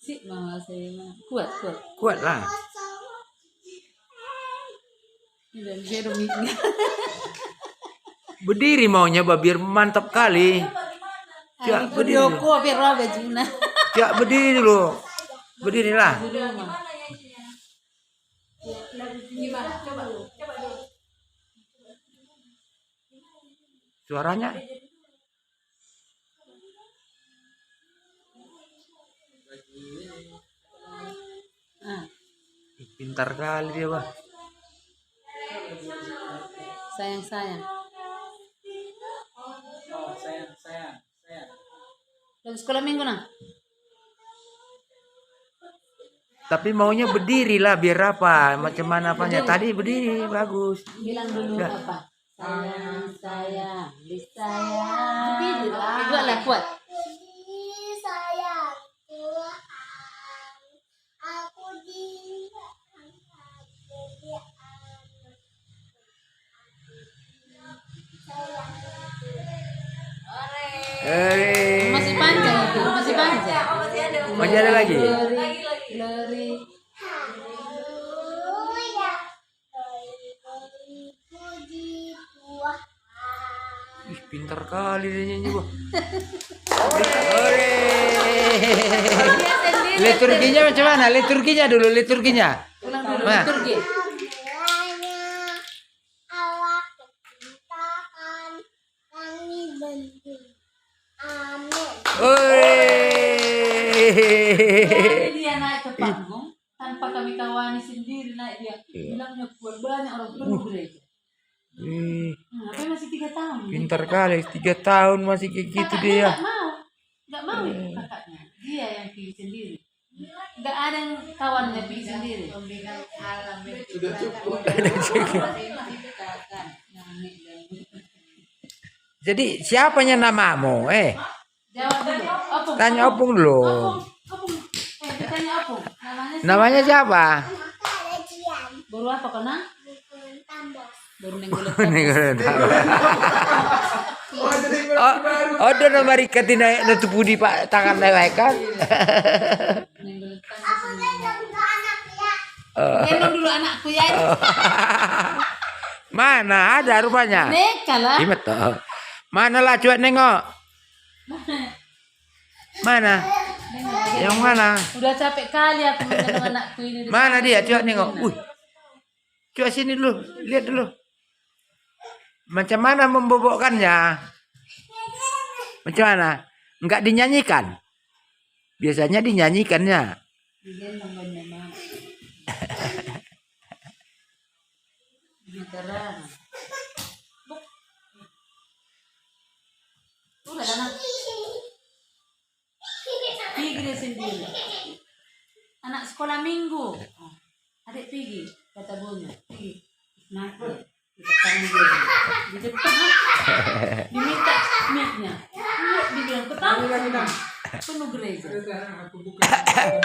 Sip mama saya mah. Kuat. Kuat lah. Dan zero miknya. Berdiri maunya bah, biar mantap kali. Cak berdiri. Joko biar raga Juna. Cak berdiri dulu. Berdirilah. Gimana? Coba dulu. Suaranya. Pintar kali dia, bah. Sayang. Oh, sayang. Lagi sekolah minggu nah. Tapi maunya berdiri lah biar apa? Macam mana apanya? Tadi berdiri bagus. Bilang dulu Ya. apa? Sayang, berdiri lah. Juga lah kuat. Sayang Tuhan, aku di Masih panjang itu, masih panjang. Masih ada lagi. Lari. Haleluya, puji Tuhan. Ih, pintar kali dia nyanyi, bah. Liturginya macam mana? Liturginya dulu, liturginya. Ulang dulu Nah. liturgi. Kiranya Allah menciptakan langit dan bumi. Amin. Dia naik ke panggung tanpa kami kawani sendiri naik dia. Bilangnya kuat banyak orang penuh gereja. Apa masih 3 tahun? Pintar kali, 3 tahun masih kayak gitu dia. Nggak mau kakaknya. Dia yang pilih sendiri. Nggak ada yang kawannya pilih sendiri. Sudah cukup. Jadi siapanya namamu? Jawab dulu. Opung. Tanya Opung dulu. Opung. Ditanya Opung. Namanya siapa? Baru apa kena? Tambah. Baru nenggulet. Oh, do nomor ikat naik nutup di pak tangan lelekan. Nenggulet. Aku gendong ke anak ya. Gendong dulu anakku ya. Mana ada rupanya? Neka lah. Imet toh. Mana lah cuek nengok. Mana? Yang mana? Udah capek kali aku menggendong anakku ini. Mana dia? Cuek nengok. Cuek sini dulu. Lihat dulu. Macam mana membobokkannya? Macam mana? Enggak dinyanyikan? Biasanya dinyanyikannya. Digendong banyak banget. Terang. Udah anak. Pergi dia sendiri. Anak sekolah minggu. Adik pergi, kata Bunya. Pergi. Nah, kita tangan dia. Di depan. Diminta mic-nya. Dibilang ketahuan. Penuh gereja. Sekarang aku buka.